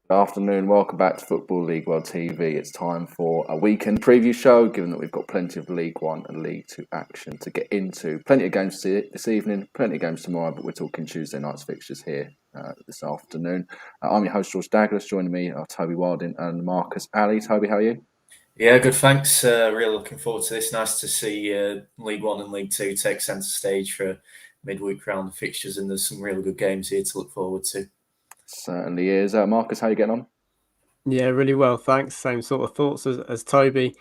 Good afternoon, welcome back to Football League World TV. It's time for a weekend preview show, given that we've got plenty of League One and League Two action to get into. Plenty of games this evening, plenty of games tomorrow, but we're talking Tuesday night's fixtures here this afternoon. I'm your host, George Dagless. Joining me are Toby Wilding and Marcus Ally. Toby, how are you? Yeah, good, thanks. Really looking forward to this. Nice to see League One and League Two take centre stage for midweek round of fixtures, and there's some really good games here to look forward to. Certainly is. Marcus, how are you getting on? Yeah, really well, thanks. Same sort of thoughts as Toby.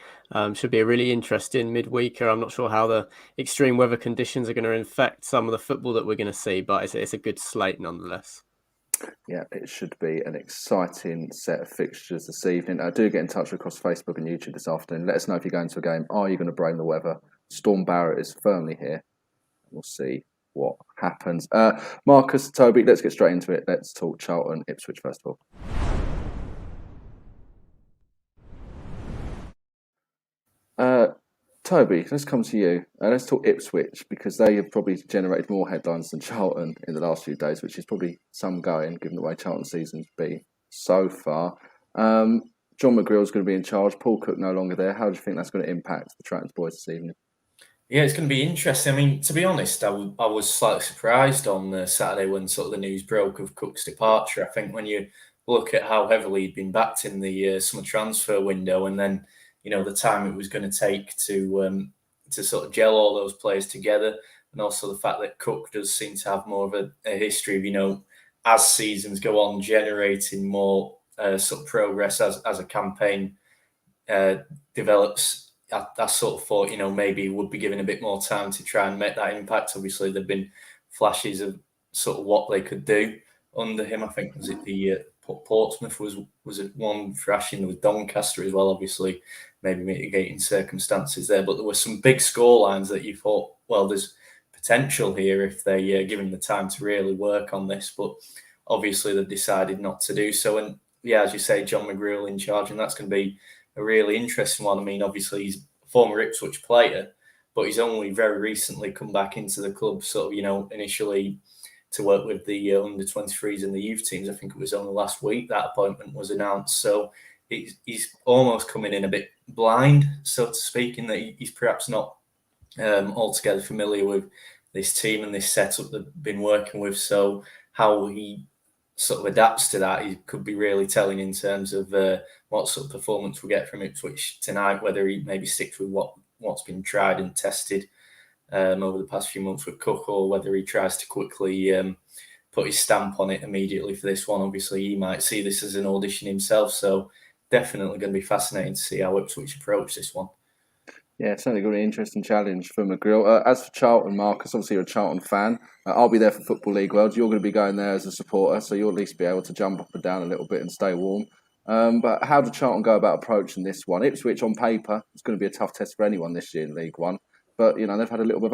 Should be a really interesting midweeker. I'm not sure how the extreme weather conditions are going to affect some of the football that we're going to see, but it's a good slate nonetheless. Yeah, it should be an exciting set of fixtures this evening. Do get in touch across Facebook and YouTube this afternoon. Let us know if you're going to a game. Are you going to brave the weather? Storm Barrett is firmly here. We'll see what happens. Marcus, Toby, let's get straight into it. Let's talk Charlton, Ipswich first of all. Toby, let's come to you. Let's talk Ipswich, because they have probably generated more headlines than Charlton in the last few days, which is probably some going, given the way Charlton's season's been so far. John McGrill's going to be in charge. Paul Cook no longer there. How do you think that's going to impact the Trans boys this evening? Yeah, it's going to be interesting. I mean, to be honest, I was slightly surprised on Saturday when sort of the news broke of Cook's departure. I think when you look at how heavily he'd been backed in the summer transfer window, and then the time it was going to take to sort of gel all those players together, and also the fact that Cook does seem to have more of a history of as seasons go on, generating more sort of progress as a campaign develops. I sort of thought, maybe he would be given a bit more time to try and make that impact. Obviously, there've been flashes of sort of what they could do under him. I think was it the Portsmouth was it one thrashing with Doncaster as well. Obviously, maybe mitigating circumstances there, but there were some big score lines that you thought, well, there's potential here if they give him the time to really work on this. But obviously, they've decided not to do so. And yeah, as you say, John McGrill in charge, and that's going to be a really interesting one. I mean, obviously, he's a former Ipswich player, but he's only very recently come back into the club, sort of, initially to work with the under-23s and the youth teams. I think it was only last week that appointment was announced. So he's almost coming in a bit blind, so to speak, in that he's perhaps not altogether familiar with this team and this setup they've been working with. So how he sort of adapts to that, he could be really telling in terms of what sort of performance we'll get from Ipswich tonight, whether he maybe sticks with what's been tried and tested over the past few months with Cook, or whether he tries to quickly put his stamp on it immediately for this one. Obviously, he might see this as an audition himself, so definitely going to be fascinating to see how Ipswich approach this one. Yeah, it's certainly going to be an interesting challenge for McGrill. As for Charlton, Marcus, obviously you're a Charlton fan. I'll be there for Football League World. You're going to be going there as a supporter, so you'll at least be able to jump up and down a little bit and stay warm. But how did Charlton go about approaching this one? Ipswich, on paper, is going to be a tough test for anyone this year in League One. But, they've had a little bit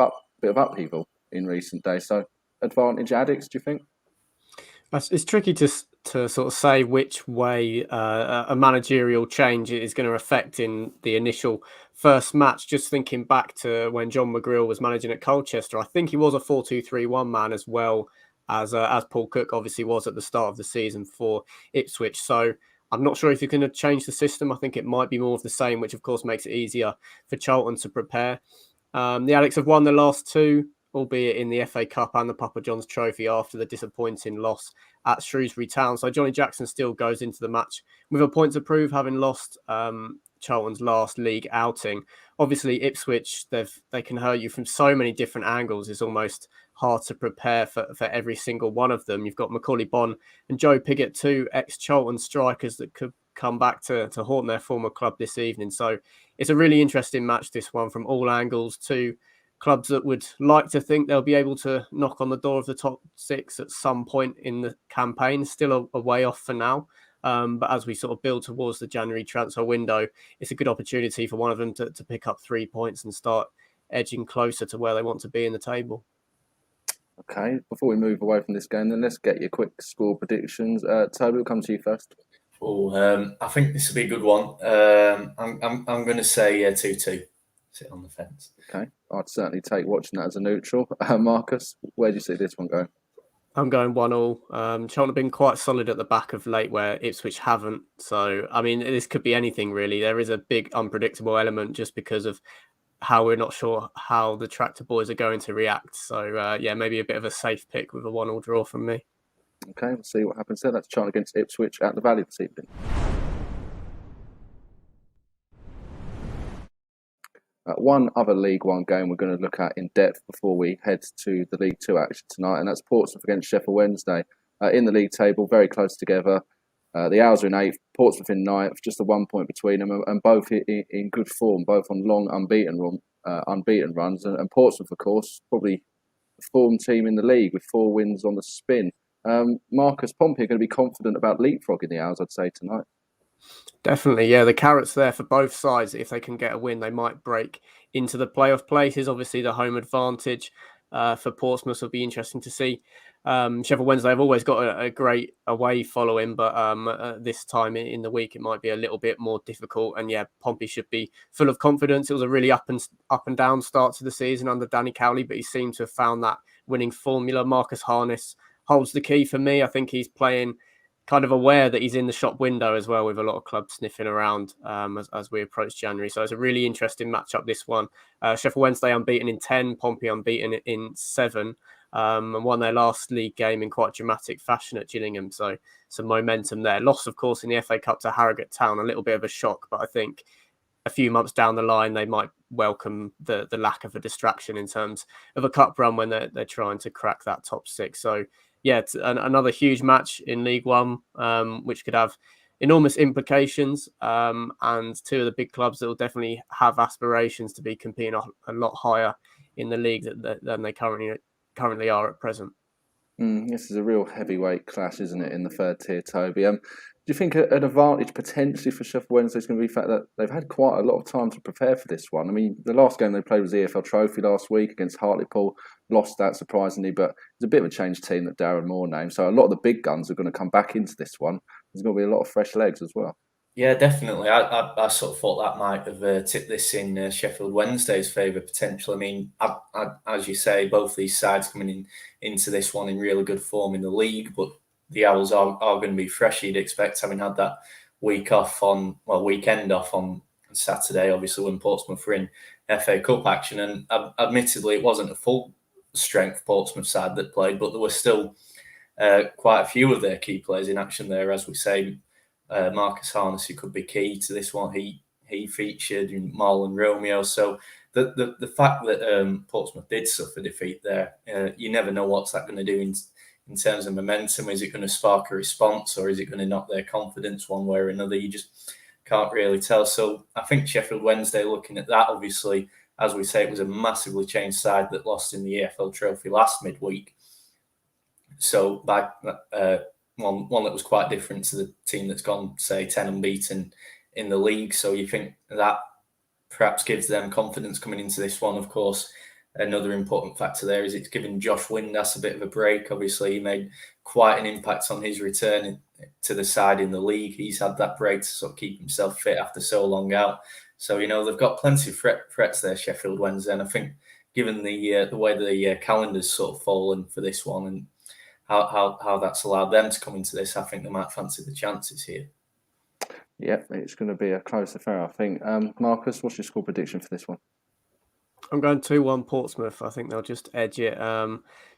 of upheaval in recent days. So, advantage addicts, do you think? It's tricky to sort of say which way a managerial change is going to affect in the initial first match. Just thinking back to when John McGrill was managing at Colchester, I think he was a 4-2-3-1 man as well as Paul Cook obviously was at the start of the season for Ipswich. So I'm not sure if you're going to change the system. I think it might be more of the same, which of course makes it easier for Charlton to prepare. The Addicts have won the last two, albeit in the FA Cup and the Papa John's Trophy after the disappointing loss at Shrewsbury Town. So Johnny Jackson still goes into the match with a point to prove, having lost Charlton's last league outing. Obviously, Ipswich, they can hurt you from so many different angles. It's almost hard to prepare for every single one of them. You've got Macaulay Bonne and Joe Pigott, two ex-Charlton strikers that could come back to haunt their former club this evening. So it's a really interesting match, this one, from all angles. Two clubs that would like to think they'll be able to knock on the door of the top six at some point in the campaign. Still a way off for now. But as we sort of build towards the January transfer window, it's a good opportunity for one of them to pick up 3 points and start edging closer to where they want to be in the table. Okay, before we move away from this game, then let's get your quick score predictions. Toby, we'll come to you first. I think this will be a good one. I'm going to say 2-2. Sit on the fence. Okay, I'd certainly take watching that as a neutral. Marcus, where do you see this one going? I'm going 1-1. Charlton have been quite solid at the back of late where Ipswich haven't. So, I mean, this could be anything really. There is a big unpredictable element just because of how we're not sure how the Tractor boys are going to react. So, yeah, maybe a bit of a safe pick with a 1-1 draw from me. Okay, we'll see what happens there. That's Charlton against Ipswich at the Valley this evening. One other League One game we're going to look at in depth before we head to the League Two action tonight, and that's Portsmouth against Sheffield Wednesday. In the league table, very close together. The Owls are in 8th, Portsmouth in 9th, just a 1 point between them, and both in good form, both on long unbeaten runs. And Portsmouth, of course, probably the form team in the league with 4 wins on the spin. Marcus, Pompey are going to be confident about leapfrogging the Owls, I'd say, tonight. Definitely, yeah. The carrots there for both sides. If they can get a win, they might break into the playoff places. Obviously, the home advantage for Portsmouth will be interesting to see. Sheffield Wednesday have always got a great away following, but this time in the week it might be a little bit more difficult. And yeah, Pompey should be full of confidence. It was a really up and down start to the season under Danny Cowley, but he seemed to have found that winning formula. Marcus Harness holds the key for me. I think he's playing kind of aware that he's in the shop window as well, with a lot of clubs sniffing around as we approach January. So it's a really interesting matchup, this one. Sheffield Wednesday unbeaten in 10, Pompey unbeaten in 7, and won their last league game in quite dramatic fashion at Gillingham. So some momentum there. Loss, of course, in the FA Cup to Harrogate Town, a little bit of a shock, but I think a few months down the line, they might welcome the lack of a distraction in terms of a cup run when they're trying to crack that top 6. So yeah, it's another huge match in League One, which could have enormous implications. And 2 of the big clubs that will definitely have aspirations to be competing a lot higher in the league than they currently are at present. This is a real heavyweight clash, isn't it, in the third tier, Toby? Do you think an advantage potentially for Sheffield Wednesday is going to be the fact that they've had quite a lot of time to prepare for this one? I mean, the last game they played was the EFL Trophy last week against Hartlepool, lost that surprisingly, but it's a bit of a changed team that Darren Moore named. So a lot of the big guns are going to come back into this one. There's going to be a lot of fresh legs as well. Yeah, definitely. I sort of thought that might have tipped this in Sheffield Wednesday's favour potentially. I mean, as you say, both these sides coming into this one in really good form in the league, but the Owls are going to be fresh, you'd expect, having had that weekend off on Saturday, obviously, when Portsmouth were in FA Cup action. And admittedly, it wasn't a full strength Portsmouth side that played, but there were still quite a few of their key players in action there, as we say. Marcus Harness, who could be key to this one, he featured in Marlon Romeo. So the fact that Portsmouth did suffer defeat there, you never know what's that going to do in terms of momentum. Is it going to spark a response, or is it going to knock their confidence one way or another? You just can't really tell. So I think Sheffield Wednesday, looking at that, obviously, as we say, it was a massively changed side that lost in the EFL Trophy last midweek. So by one that was quite different to the team that's gone, say, 10 unbeaten in the league. So you think that perhaps gives them confidence coming into this one. Of course, another important factor there is it's given Josh Windass a bit of a break. Obviously, he made quite an impact on his return to the side in the league. He's had that break to sort of keep himself fit after so long out. So, they've got plenty of threats there, Sheffield Wednesday. And I think given the way the calendar's sort of fallen for this one and how that's allowed them to come into this, I think they might fancy the chances here. Yeah, it's going to be a close affair, I think. Marcus, what's your score prediction for this one? I'm going 2-1 Portsmouth. I think they'll just edge it.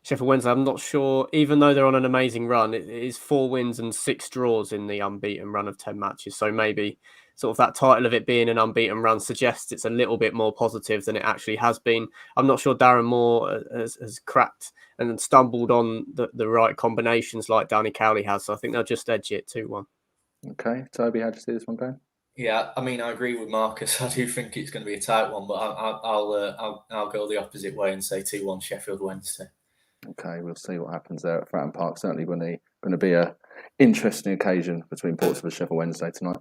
Sheffield Wednesday, I'm not sure, even though they're on an amazing run, it is 4 wins and 6 draws in the unbeaten run of 10 matches. So maybe sort of that title of it being an unbeaten run suggests it's a little bit more positive than it actually has been. I'm not sure Darren Moore has cracked and stumbled on the right combinations like Danny Cowley has. So I think they'll just edge it 2-1. Okay. Toby, how do you see this one going? Yeah, I mean, I agree with Marcus. I do think it's going to be a tight one, but I'll go the opposite way and say 2-1 Sheffield Wednesday. Okay, we'll see what happens there at Fratton Park. Certainly going to be an interesting occasion between Portsmouth and Sheffield Wednesday tonight.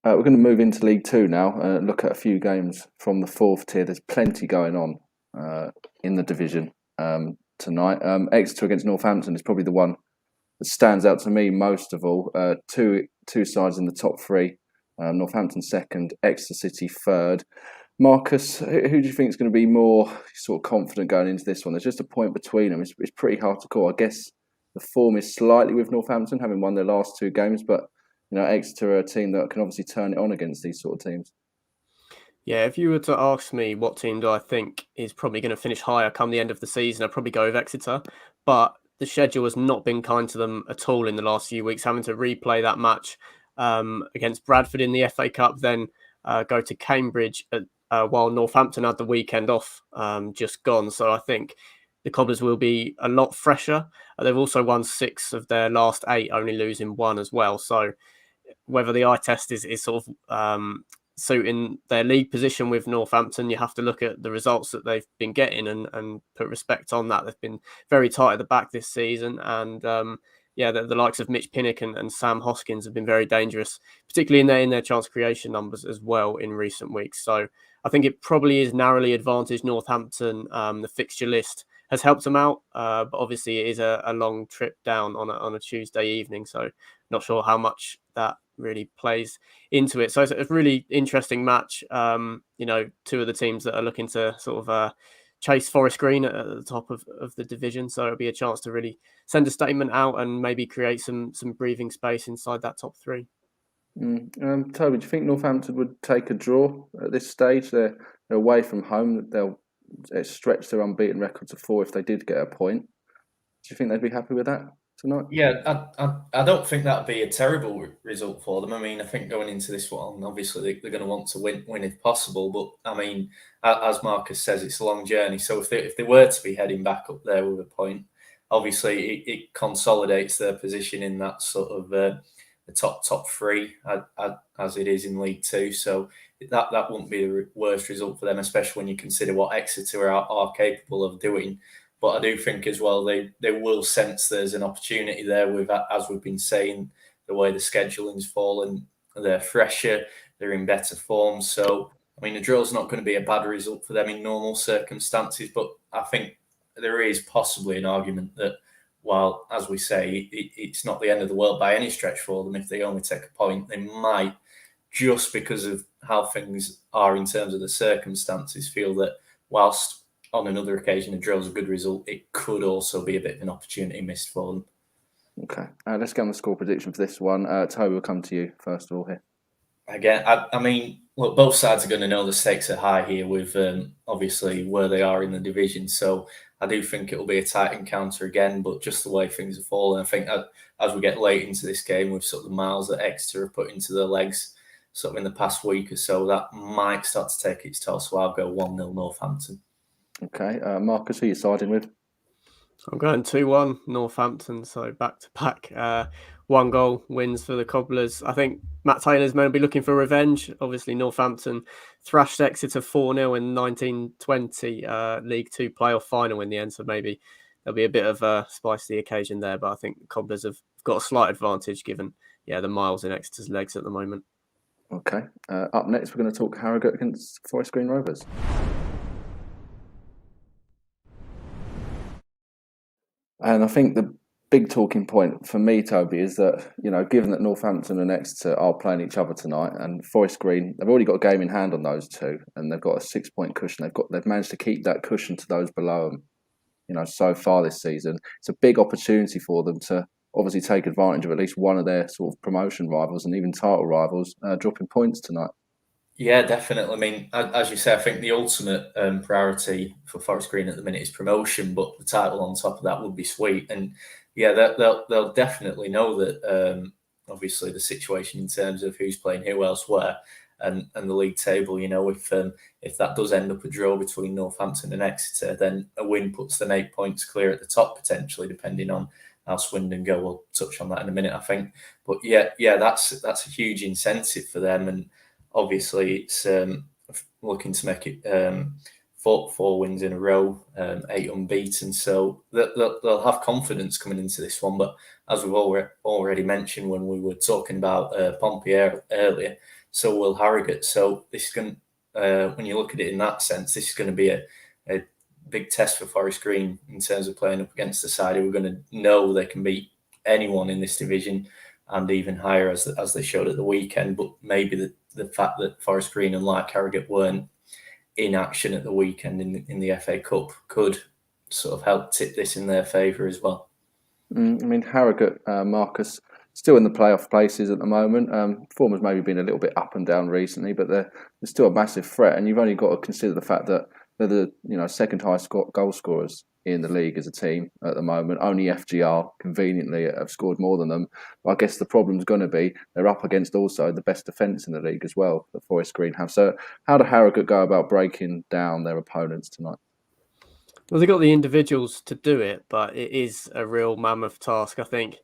We're going to move into League Two now. Look at a few games from the 4th tier. There's plenty going on in the division tonight. Exeter against Northampton is probably the one that stands out to me most of all. Two sides in the top 3. Northampton 2nd, Exeter City 3rd. Marcus, who do you think is going to be more sort of confident going into this one? There's just a point between them. It's pretty hard to call. I guess the form is slightly with Northampton, having won their last 2 games, but Exeter are a team that can obviously turn it on against these sort of teams. Yeah, if you were to ask me what team do I think is probably going to finish higher come the end of the season, I'd probably go with Exeter. But the schedule has not been kind to them at all in the last few weeks, having to replay that match against Bradford in the FA Cup, then go to Cambridge while Northampton had the weekend off just gone. So I think the Cobblers will be a lot fresher. They've also won 6 of their last 8, only losing 1 as well. So whether the eye test is sort of suiting their league position with Northampton, you have to look at the results that they've been getting and put respect on that. They've been very tight at the back this season, and the likes of Mitch Pinnock and Sam Hoskins have been very dangerous, particularly in their chance creation numbers as well in recent weeks. So I think it probably is narrowly advantaged Northampton. The fixture list has helped them out, but obviously it is a long trip down on a Tuesday evening, so not sure how much that really plays into it. So it's a really interesting match. 2 of the teams that are looking to sort of chase Forest Green at the top of the division, so it'll be a chance to really send a statement out and maybe create some breathing space inside that top 3. Toby, do you think Northampton would take a draw at this stage? They're away from home. They'll stretch their unbeaten record to 4 if they did get a point. Do you think they'd be happy with that tonight? Yeah, I don't think that'd be a terrible result for them. I mean, I think going into this one, obviously they're going to want to win if possible. But I mean, as Marcus says, it's a long journey. So if they were to be heading back up there with a point, obviously it consolidates their position in that sort of the top 3 as it is in League 2. So that wouldn't be the worst result for them, especially when you consider what Exeter are capable of doing. But I do think as well they will sense there's an opportunity there with, as we've been saying, the way the scheduling's fallen. They're fresher, they're in better form. So, I mean, the drill's not going to be a bad result for them in normal circumstances. But I think there is possibly an argument that, while, as we say, it's not the end of the world by any stretch for them, if they only take a point, they might, just because of how things are in terms of the circumstances, feel that whilst on another occasion the drill's a good result, it could also be a bit of an opportunity missed for them. Okay, let's get on the score prediction for this one. Toby, we'll come to you first of all here. Again, I mean, look, both sides are going to know the stakes are high here with obviously where they are in the division. So I do think it'll be a tight encounter again, but just the way things are falling, I think as we get late into this game with sort of the miles that Exeter have put into their legs sort of in the past week or so, that might start to take its toll. So I'll go 1-0 Northampton. Okay, Marcus, who are you siding with? I'm going 2-1 Northampton, so back-to-back 1-goal wins for the Cobblers. I think Matt Taylor's going to be looking for revenge. Obviously, Northampton thrashed Exeter 4-0 in 1920 League 2 playoff final in the end, so maybe there'll be a bit of a spice to the occasion there, but I think the Cobblers have got a slight advantage given the miles in Exeter's legs at the moment. Okay, up next we're going to talk Harrogate against Forest Green Rovers. And I think the big talking point for me, Toby, is that, given that Northampton and Exeter are playing each other tonight, and Forest Green, they've already got a game in hand on those 2, and they've got a 6-point cushion. They've managed to keep that cushion to those below them, so far this season. It's a big opportunity for them to obviously take advantage of at least one of their sort of promotion rivals and even title rivals dropping points tonight. Yeah, definitely. I mean, as you say, I think the ultimate priority for Forest Green at the minute is promotion, but the title on top of that would be sweet. And they'll definitely know that. Obviously, the situation in terms of who's playing who elsewhere, and the league table. If that does end up a draw between Northampton and Exeter, then a win puts them 8 points clear at the top potentially, depending on how Swindon go. We'll touch on that in a minute, I think. But that's a huge incentive for them. And obviously, it's looking to make it 4 wins in a row, 8 unbeaten. So they'll have confidence coming into this one. But as we've already mentioned when we were talking about Pompey earlier, so will Harrogate. So this is going, when you look at it in that sense, this is going to be a big test for Forest Green in terms of playing up against the side who are going to know they can beat anyone in this division and even higher as they showed at the weekend. But maybe the fact that Forest Green, unlike Harrogate, weren't inaction at the weekend in the FA Cup could sort of help tip this in their favour as well. I mean, Harrogate, Marcus, still in the playoff places at the moment. Form has maybe been a little bit up and down recently, but they're still a massive threat. And you've only got to consider the fact that they're the second highest goal scorers in the league as a team at the moment. Only FGR conveniently have scored more than them. But I guess the problem's going to be they're up against also the best defence in the league as well that Forest Green have. So how do Harrogate go about breaking down their opponents tonight? Well, they've got the individuals to do it, but it is a real mammoth task. I think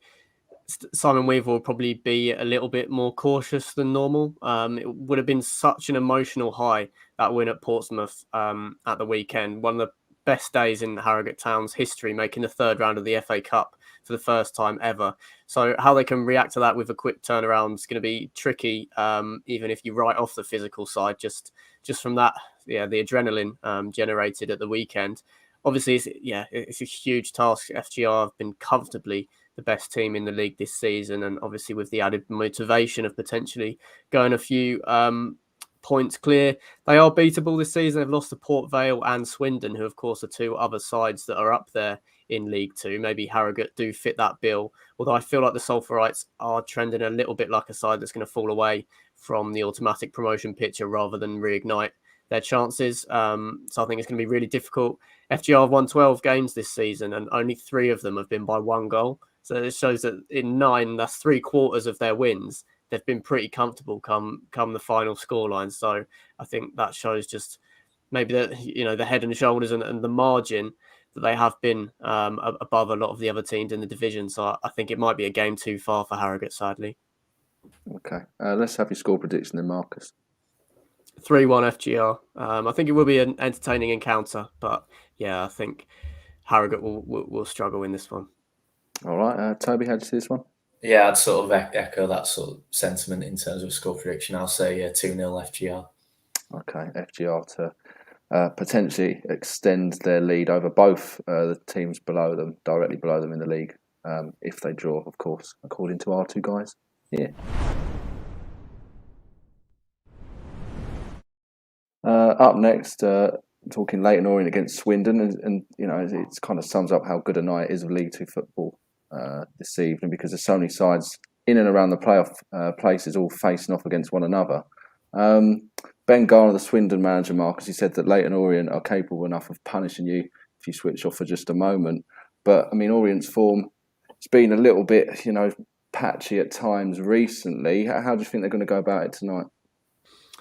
Simon Weaver will probably be a little bit more cautious than normal. It would have been such an emotional high, that win at Portsmouth at the weekend. One of the best days in Harrogate Town's history, making the third round of the FA Cup for the first time ever. So how they can react to that with a quick turnaround is going to be tricky, even if you write off the physical side, just from that, the adrenaline generated at the weekend. Obviously, it's a huge task. FGR have been comfortably the best team in the league this season, and obviously with the added motivation of potentially going a few points clear, they are beatable this season. They've lost to Port Vale and Swindon, who of course are two other sides that are up there in League Two. Maybe Harrogate do fit that bill, although I feel like the Sulphurites are trending a little bit like a side that's going to fall away from the automatic promotion picture rather than reignite their chances. So I think it's going to be really difficult. FGR have won 12 games this season and only 3 of them have been by 1 goal. So it shows that in 9, that's 3/4 of their wins. They've been pretty comfortable come the final scoreline. So I think that shows just maybe the head and shoulders and the margin that they have been above a lot of the other teams in the division. So I think it might be a game too far for Harrogate, sadly. Okay, let's have your score prediction then, Marcus. 3-1 FGR. I think it will be an entertaining encounter, but I think Harrogate will struggle in this one. All right, Toby, how do you see this one? Yeah, I'd sort of echo that sort of sentiment in terms of score prediction. I'll say 2-0 FGR. Okay, FGR to potentially extend their lead over both the teams below them, directly below them in the league, if they draw, of course, according to our two guys here. Up next, talking Leyton Orient against Swindon, and it kind of sums up how good a night it is of League Two football this evening, because there's so many sides in and around the playoff places all facing off against one another. Ben Garner, the Swindon manager, Marcus, he said that Leyton Orient are capable enough of punishing you if you switch off for just a moment. But I mean, Orient's form, it's been a little bit, patchy at times recently. How do you think they're going to go about it tonight?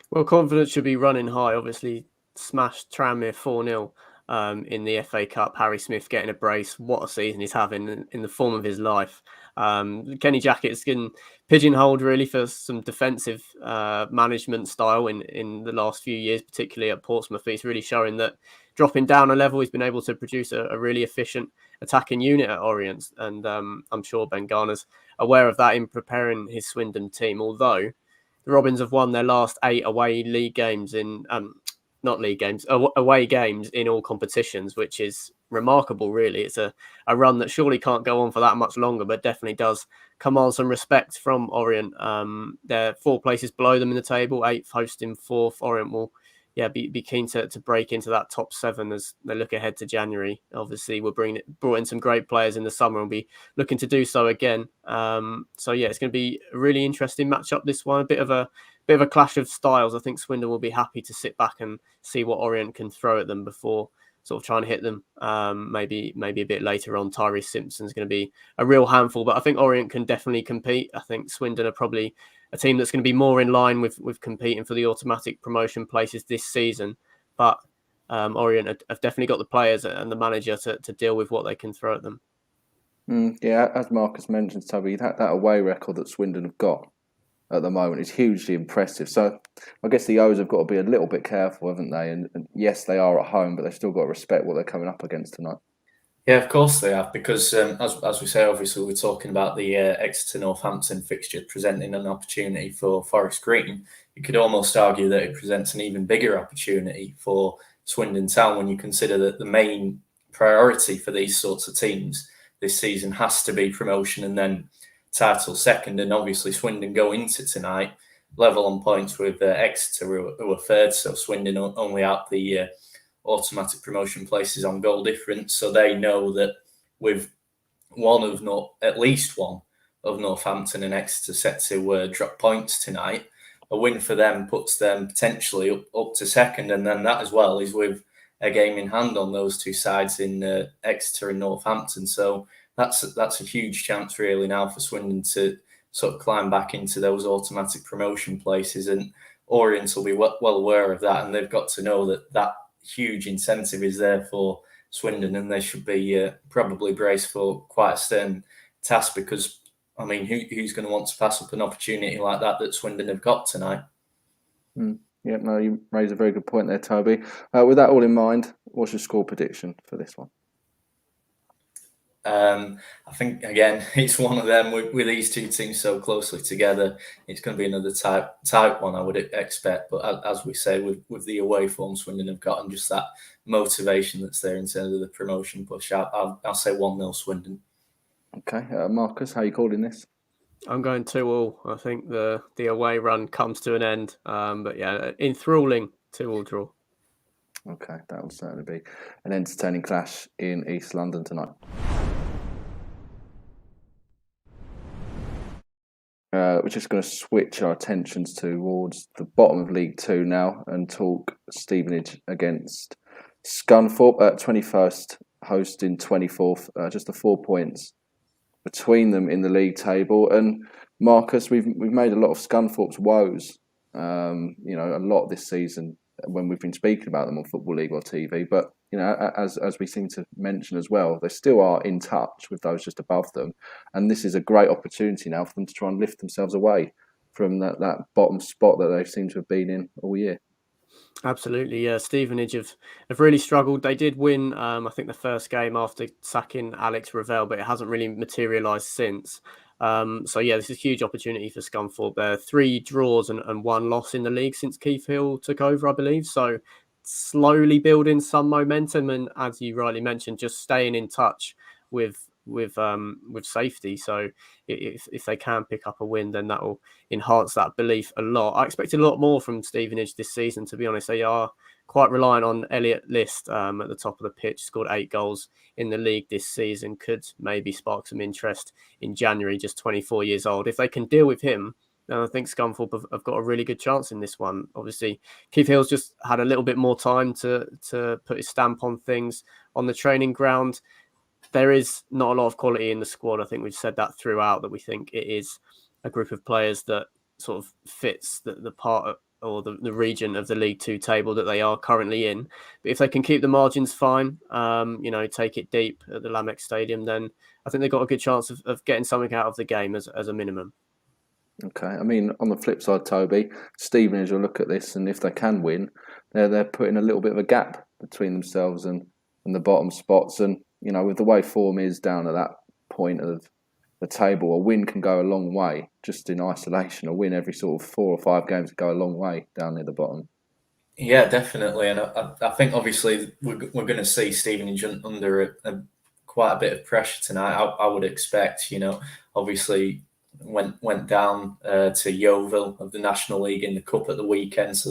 Well, confidence should be running high. Obviously, smashed Tranmere 4-0 in the FA Cup. Harry Smith getting a brace. What a season he's having in the form of his life. Kenny Jackett's getting pigeonholed really for some defensive management style in the last few years, particularly at Portsmouth. But he's really showing that dropping down a level, he's been able to produce a really efficient attacking unit at Orient. And I'm sure Ben Garner's aware of that in preparing his Swindon team, although the Robins have won their last 8 away games in all competitions, which is remarkable, really. It's a run that surely can't go on for that much longer, but definitely does command some respect from Orient. They're 4 places below them in the table, 8th hosting 4th. Orient will be keen to break into that top 7 as they look ahead to January. Obviously, we're brought in some great players in the summer and be looking to do so again. It's going to be a really interesting matchup, this one. A bit of a clash of styles. I think Swindon will be happy to sit back and see what Orient can throw at them before sort of trying to hit them. Maybe a bit later on. Tyrese Simpson's going to be a real handful, but I think Orient can definitely compete. I think Swindon are probably a team that's going to be more in line with competing for the automatic promotion places this season. But Orient have definitely got the players and the manager to deal with what they can throw at them. As Marcus mentioned, Toby, that away record that Swindon have got at the moment is hugely impressive. So I guess the O's have got to be a little bit careful, haven't they? And yes, they are at home, but they've still got to respect what they're coming up against tonight. Yeah, of course they have, because as we say, obviously we're talking about the Exeter Northampton fixture presenting an opportunity for Forest Green. You could almost argue that it presents an even bigger opportunity for Swindon Town when you consider that the main priority for these sorts of teams this season has to be promotion and then title second. And obviously Swindon go into tonight level on points with Exeter, who are third. So Swindon only out the automatic promotion places on goal difference. So they know that with at least one of Northampton and Exeter set to drop points tonight, a win for them puts them potentially up to second, and then that as well is with a game in hand on those two sides in Exeter and Northampton. So that's a huge chance really now for Swindon to sort of climb back into those automatic promotion places, and Orient will be well aware of that, and they've got to know that huge incentive is there for Swindon, and they should be probably braced for quite a stern task, because I mean, who's going to want to pass up an opportunity like that Swindon have got tonight? Yeah, no, you raise a very good point there, Toby. With that all in mind, what's your score prediction for this one? I think, again, it's one of them with these two teams so closely together. It's going to be another tight one, I would expect. But as we say, with the away form Swindon have got and just that motivation that's there in terms of the promotion push, I'll say 1-0 Swindon. Okay, Marcus, how are you calling this? I'm going 2-2. I think the away run comes to an end. But yeah, enthralling 2-2 draw. Okay, that will certainly be an entertaining clash in East London tonight. We're just going to switch our attentions towards the bottom of League Two now and talk Stevenage against Scunthorpe at 21st, hosting 24th, just the 4 points between them in the league table. And Marcus, we've made a lot of Scunthorpe's woes, a lot this season when we've been speaking about them on Football League or TV. But as we seem to mention as well, they still are in touch with those just above them, and this is a great opportunity now for them to try and lift themselves away from that bottom spot that they seem to have been in all year. Absolutely, yeah. Stevenage have really struggled. They did win, I think, the first game after sacking Alex Ravel, but it hasn't really materialised since. So yeah, this is a huge opportunity for Scunthorpe. There are 3 draws and 1 loss in the league since Keith Hill took over, I believe. So slowly building some momentum, and as you rightly mentioned, just staying in touch with safety. So if they can pick up a win, then that will enhance that belief a lot. I expected a lot more from Stevenage this season, to be honest. They are quite reliant on Elliot List at the top of the pitch. Scored 8 goals in the league this season. Could maybe spark some interest in January, just 24 years old. If they can deal with him, then I think Scunthorpe have got a really good chance in this one. Obviously, Keith Hill's just had a little bit more time to put his stamp on things on the training ground. There is not a lot of quality in the squad. I think we've said that throughout, that we think it is a group of players that sort of fits the part or the region of the League Two table that they are currently in. But if they can keep the margins fine, take it deep at the Lamex Stadium, then I think they've got a good chance of getting something out of the game as a minimum. Okay, I mean, on the flip side, Toby, Stevenage will look at this, and if they can win, they're putting a little bit of a gap between themselves and the bottom spots. And with the way form is down at that point of the table, a win can go a long way just in isolation. A win every sort of 4 or 5 games can go a long way down near the bottom. Yeah, definitely. And I think obviously we're going to see Stevenage under quite a bit of pressure tonight. I would expect, obviously went down to Yeovil of the National League in the Cup at the weekend. So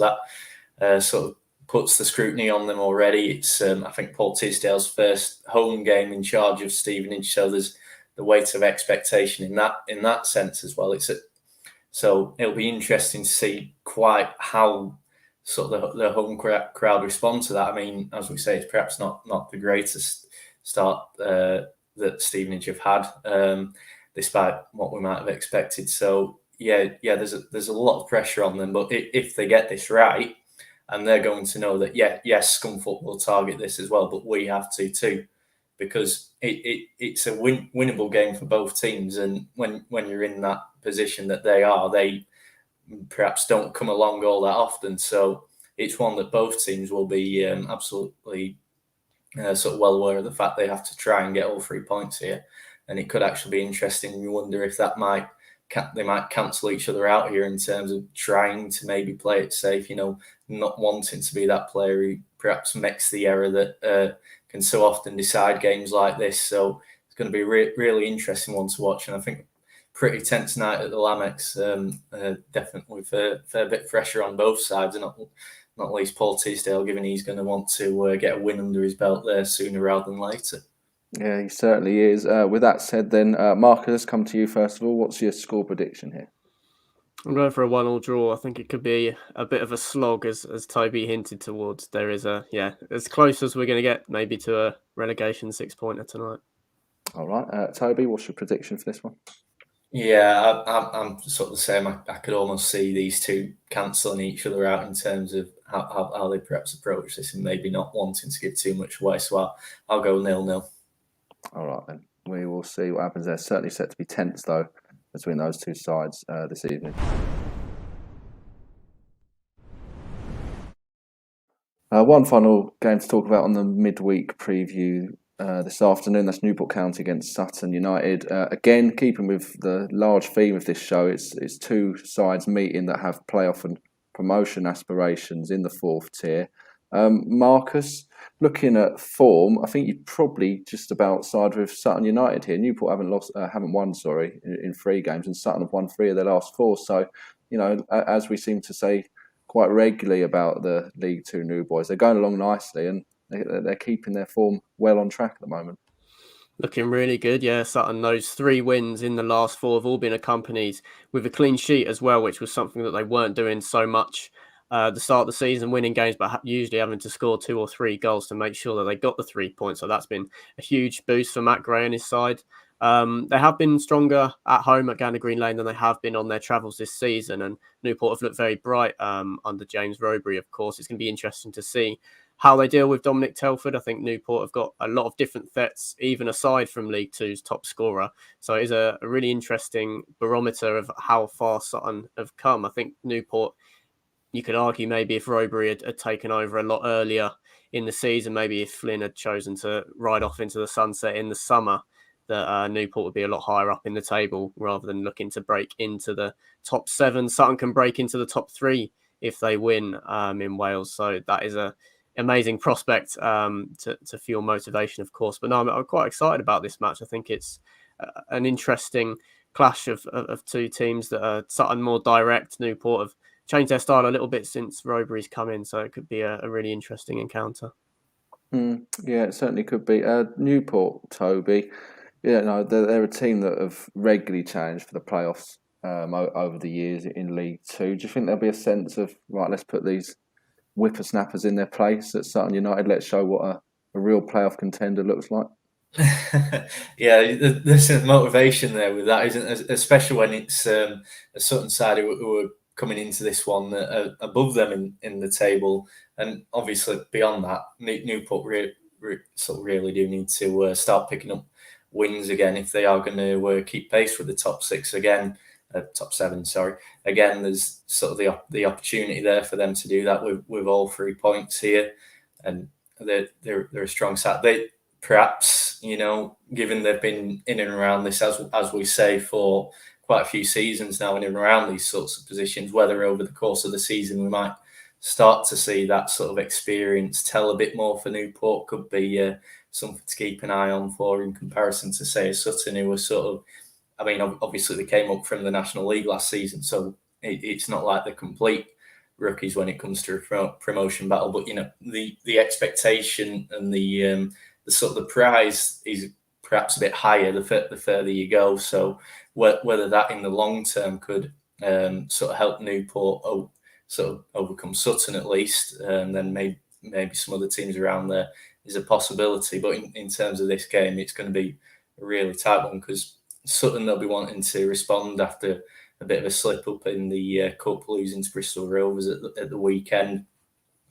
that sort of puts the scrutiny on them already. It's I think Paul Tisdale's first home game in charge of Stevenage, so there's the weight of expectation in that sense as well. So it'll be interesting to see quite how sort of the home crowd respond to that. I mean, as we say, it's perhaps not the greatest start that Stevenage have had, despite what we might have expected. So yeah, there's a lot of pressure on them, but if they get this right, and they're going to know that, yes, Scunthorpe will target this as well, but we have to too, because it's a winnable game for both teams. And when you're in that position that they perhaps don't come along all that often. So it's one that both teams will be absolutely sort of well aware of the fact they have to try and get all 3 points here. And it could actually be interesting. You wonder if they might cancel each other out here in terms of trying to maybe play it safe, not wanting to be that player who perhaps makes the error that can so often decide games like this. So it's going to be a really interesting one to watch. And I think pretty tense night at the Lamex. Definitely with a fair bit of pressure on both sides, and not least Paul Tisdale, given he's going to want to get a win under his belt there sooner rather than later. Yeah, he certainly is. With that said, then, Marcus, let's come to you first of all. What's your score prediction here? I'm going for a 1-1 draw. I think it could be a bit of a slog, as Toby hinted towards. There is as close as we're going to get maybe to a relegation 6-pointer tonight. All right, Toby, what's your prediction for this one? Yeah, I'm sort of the same. I could almost see these two cancelling each other out in terms of how they perhaps approach this, and maybe not wanting to give too much away. So I'll go 0-0. All right, then. We will see what happens there. Certainly set to be tense, though, between those two sides this evening. One final game to talk about on the midweek preview this afternoon. That's Newport County against Sutton United. Again, keeping with the large theme of this show, it's two sides meeting that have playoff and promotion aspirations in the fourth tier. Marcus, looking at form, I think you're probably just about side with Sutton United here. Newport haven't won in 3 games, and Sutton have won 3 of their last 4. So, as we seem to say quite regularly about the League Two new boys, they're going along nicely, and they're keeping their form well on track at the moment. Looking really good, yeah. Sutton, those 3 wins in the last 4 have all been accompanied with a clean sheet as well, which was something that they weren't doing so much the start of the season, winning games, but usually having to score 2 or 3 goals to make sure that they got the 3 points. So that's been a huge boost for Matt Gray and his side. They have been stronger at home at Gander Green Lane than they have been on their travels this season, and Newport have looked very bright under James Rowberry, of course. It's going to be interesting to see how they deal with Dominic Telford. I think Newport have got a lot of different threats, even aside from League Two's top scorer. So it is a really interesting barometer of how far Sutton have come. I think Newport, you could argue maybe if Rowberry had taken over a lot earlier in the season, maybe if Flynn had chosen to ride off into the sunset in the summer, that Newport would be a lot higher up in the table rather than looking to break into the top 7. Sutton can break into the top 3 if they win in Wales. So that is a amazing prospect to fuel motivation, of course. But no, I'm quite excited about this match. I think it's an interesting clash of 2 teams that are Sutton more direct. Newport have changed their style a little bit since Rowberry's come in, so it could be a really interesting encounter. Yeah, it certainly could be. Newport, Toby, they're a team that have regularly challenged for the playoffs over the years in League Two. Do you think there'll be a sense of, right, let's put these whippersnappers in their place at Sutton United, let's show what a real playoff contender looks like? Yeah, there's a motivation there with that, isn't there? Especially when it's a Sutton side who are coming into this one above them in the table. And obviously beyond that, Newport really do need to start picking up wins again if they are going to keep pace with the top 6 again. Top 7, sorry. Again, there's sort of the opportunity there for them to do that with all 3 points here, and they're a strong side. They perhaps, given they've been in and around this as we say for quite a few seasons now, in and around these sorts of positions, whether over the course of the season we might start to see that sort of experience tell a bit more for Newport, could be something to keep an eye on for in comparison to, say, Sutton, who was sort of, I mean, obviously they came up from the National League last season, so it's not like they're complete rookies when it comes to a promotion battle. But the expectation and the sort of the prize is perhaps a bit higher the further you go. So whether that in the long term could sort of help Newport sort of overcome Sutton at least, and then maybe some other teams around there is a possibility. But in terms of this game, it's going to be a really tight one because Sutton, they'll be wanting to respond after a bit of a slip up in the cup, losing to Bristol Rovers at the weekend.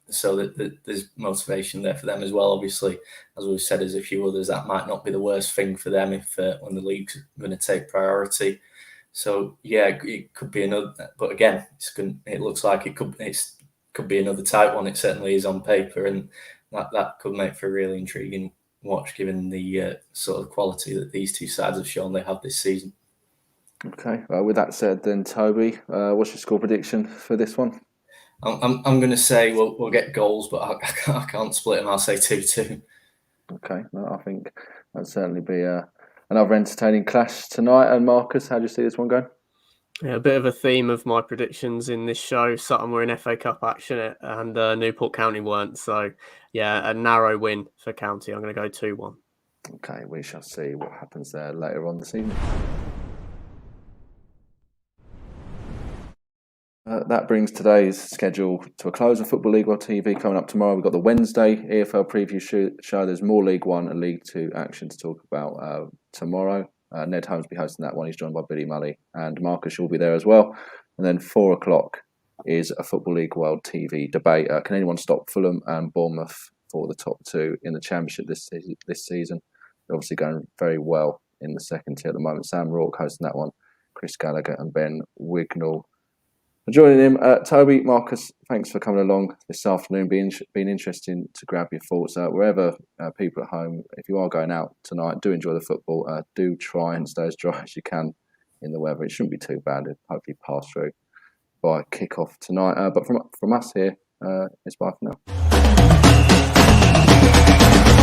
So that there's motivation there for them as well. Obviously, as we've said, there's a few others that might not be the worst thing for them if when the league's going to take priority. So yeah, it could be another. But again, it looks like it could be another tight one. It certainly is on paper, and that could make for a really intriguing watch, given the sort of quality that these two sides have shown they have this season. Okay, with that said, then Toby, what's your score prediction for this one? I'm going to say we'll get goals, but I can't split them. I'll say 2-2. Okay, I think that'd certainly be a another entertaining clash tonight. And Marcus, how do you see this one going? Yeah, a bit of a theme of my predictions in this show. Sutton were in FA Cup action and Newport County weren't. So, yeah, a narrow win for County. I'm going to go 2-1. Okay, we shall see what happens there later on this evening. That brings today's schedule to a close of Football League World TV. Coming up tomorrow, we've got the Wednesday EFL preview show. There's more League One and League Two action to talk about tomorrow. Ned Holmes will be hosting that one. He's joined by Billy Mully, and Marcus will be there as well. And then 4 o'clock is a Football League World TV debate. Can anyone stop Fulham and Bournemouth for the top 2 in the Championship this season? They're obviously going very well in the second tier at the moment. Sam Rourke hosting that one. Chris Gallagher and Ben Wignall for joining him. Toby, Marcus, thanks for coming along this afternoon. Been interesting to grab your thoughts. Wherever people at home, if you are going out tonight, do enjoy the football. Do try and stay as dry as you can in the weather. It shouldn't be too bad. It'll hopefully pass through by kick-off tonight. But from us here, it's bye for now.